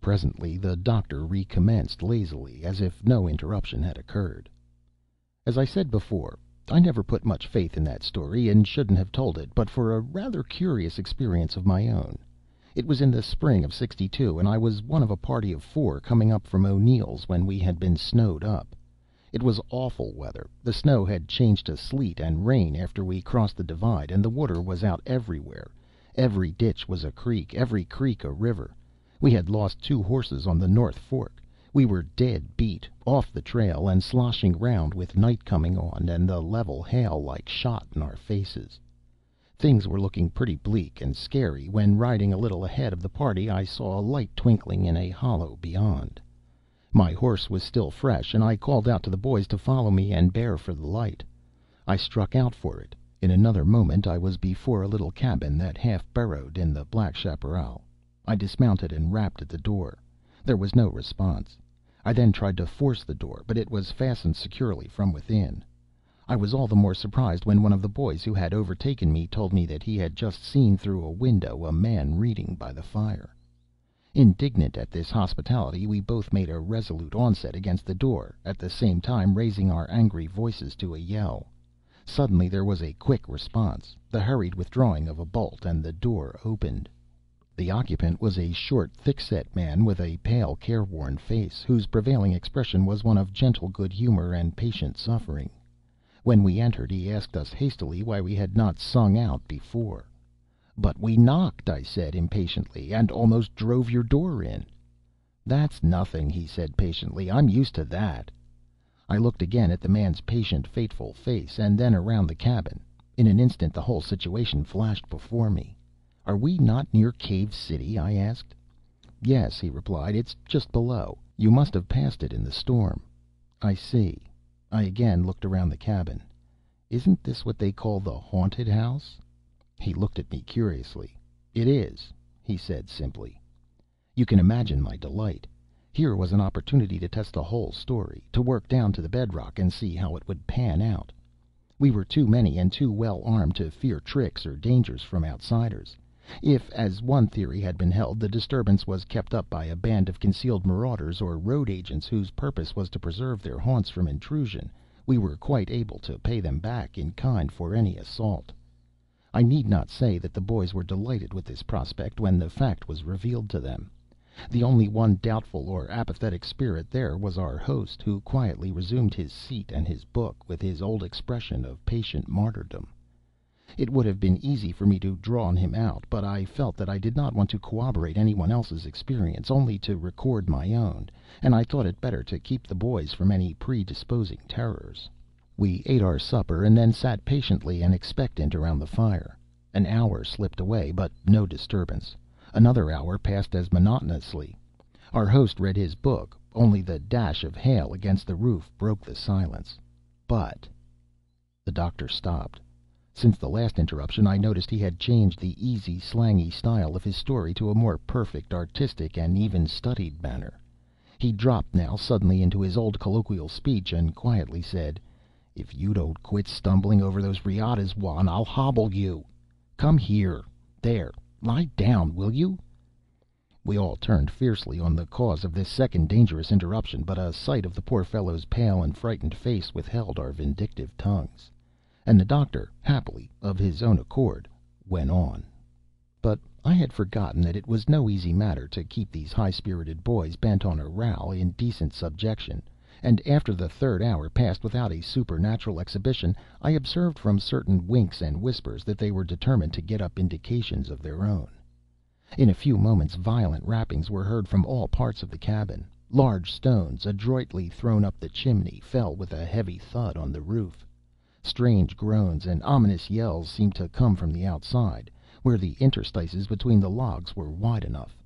Presently the doctor recommenced lazily, as if no interruption had occurred. As I said before, I never put much faith in that story, and shouldn't have told it but for a rather curious experience of my own. It was in the spring of '62, and I was one of a party of 4 coming up from O'Neill's when we had been snowed up. It was awful weather. The snow had changed to sleet and rain after we crossed the divide, and the water was out everywhere. Every ditch was a creek, every creek a river. We had lost 2 horses on the North Fork. We were dead beat, off the trail, and sloshing round with night coming on and the level hail like shot in our faces. Things were looking pretty bleak and scary when, riding a little ahead of the party, I saw a light twinkling in a hollow beyond. My horse was still fresh, and I called out to the boys to follow me and bear for the light. I struck out for it. In another moment I was before a little cabin that half burrowed in the black chaparral. I dismounted and rapped at the door. There was no response. I then tried to force the door, but it was fastened securely from within. I was all the more surprised when one of the boys who had overtaken me told me that he had just seen through a window a man reading by the fire. Indignant at this hospitality, we both made a resolute onset against the door, at the same time raising our angry voices to a yell. Suddenly there was a quick response, the hurried withdrawing of a bolt, and the door opened. The occupant was a short, thick-set man with a pale, careworn face, whose prevailing expression was one of gentle good humor and patient suffering. When we entered, he asked us hastily why we had not sung out before. "But we knocked," I said impatiently, "and almost drove your door in." "That's nothing," he said patiently. "I'm used to that." I looked again at the man's patient, fateful face, and then around the cabin. In an instant the whole situation flashed before me. "Are we not near Cave City?" I asked. "Yes," he replied. "It's just below. You must have passed it in the storm." "I see." I again looked around the cabin. "Isn't this what they call the haunted house?" He looked at me curiously. "It is," he said simply. You can imagine my delight. Here was an opportunity to test the whole story, to work down to the bedrock and see how it would pan out. We were too many and too well armed to fear tricks or dangers from outsiders. If, as one theory had been held, the disturbance was kept up by a band of concealed marauders or road agents whose purpose was to preserve their haunts from intrusion, we were quite able to pay them back in kind for any assault. I need not say that the boys were delighted with this prospect when the fact was revealed to them. The only one doubtful or apathetic spirit there was our host, who quietly resumed his seat and his book, with his old expression of patient martyrdom. It would have been easy for me to draw him out, but I felt that I did not want to corroborate anyone else's experience, only to record my own, and I thought it better to keep the boys from any predisposing terrors. We ate our supper, and then sat patiently and expectant around the fire. An hour slipped away, but no disturbance. Another hour passed as monotonously. Our host read his book. Only the dash of hail against the roof broke the silence. But the doctor stopped. Since the last interruption, I noticed he had changed the easy, slangy style of his story to a more perfect, artistic, and even studied manner. He dropped now suddenly into his old colloquial speech, and quietly said, "If you don't quit stumbling over those riatas, Juan, I'll hobble you. Come here. There. Lie down, will you?" We all turned fiercely on the cause of this second dangerous interruption, but a sight of the poor fellow's pale and frightened face withheld our vindictive tongues. And the doctor, happily, of his own accord, went on. But I had forgotten that it was no easy matter to keep these high-spirited boys bent on a row in decent subjection, and after the third hour passed without a supernatural exhibition, I observed from certain winks and whispers that they were determined to get up indications of their own. In a few moments violent rappings were heard from all parts of the cabin. Large stones, adroitly thrown up the chimney, fell with a heavy thud on the roof. Strange groans and ominous yells seemed to come from the outside, where the interstices between the logs were wide enough.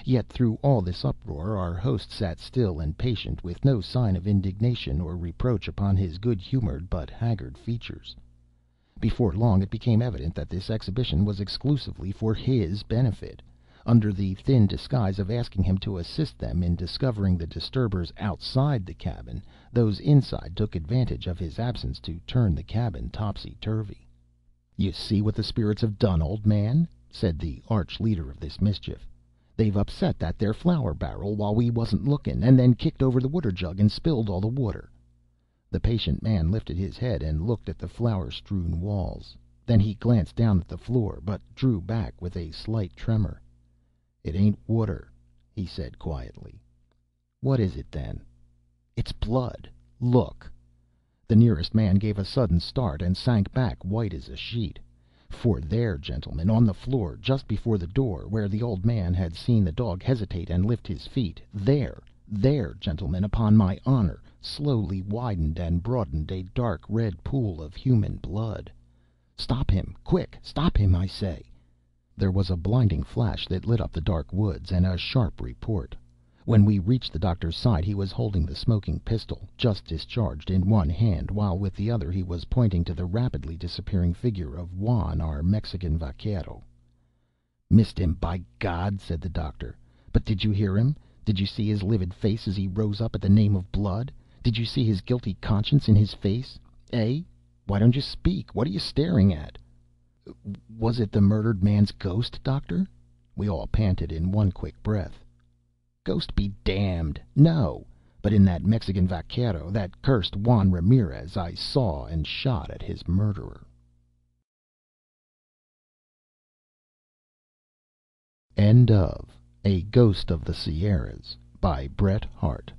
Yet through all this uproar our host sat still and patient, with no sign of indignation or reproach upon his good-humored but haggard features. Before long it became evident that this exhibition was exclusively for his benefit. Under the thin disguise of asking him to assist them in discovering the disturbers outside the cabin, those inside took advantage of his absence to turn the cabin topsy-turvy. "You see what the spirits have done, old man," said the arch leader of this mischief. They've upset that there flour barrel while we wasn't looking, and then kicked over the water jug and spilled all the water." The patient man lifted his head and looked at the flour strewn walls. Then he glanced down at the floor, but drew back with a slight tremor. "It ain't water," he said quietly. "What is it, then?" "It's blood. Look." The nearest man gave a sudden start and sank back white as a sheet. For there, gentlemen, on the floor, just before the door, where the old man had seen the dog hesitate and lift his feet, there, gentlemen, upon my honor, slowly widened and broadened a dark red pool of human blood. "Stop him! Quick! Stop him, I say!" There was a blinding flash that lit up the dark woods, and a sharp report. When we reached the doctor's side he was holding the smoking pistol, just discharged, in one hand, while with the other he was pointing to the rapidly disappearing figure of Juan, our Mexican vaquero. "Missed him, by God!" said the doctor. "But did you hear him? Did you see his livid face as he rose up at the name of blood? Did you see his guilty conscience in his face? Eh? Why don't you speak? What are you staring at?" "Was it the murdered man's ghost, doctor?" we all panted in one quick breath. "Ghost be damned! No! But in that Mexican vaquero, that cursed Juan Ramirez, I saw and shot at his murderer." End of A Ghost of the Sierras by Bret Harte.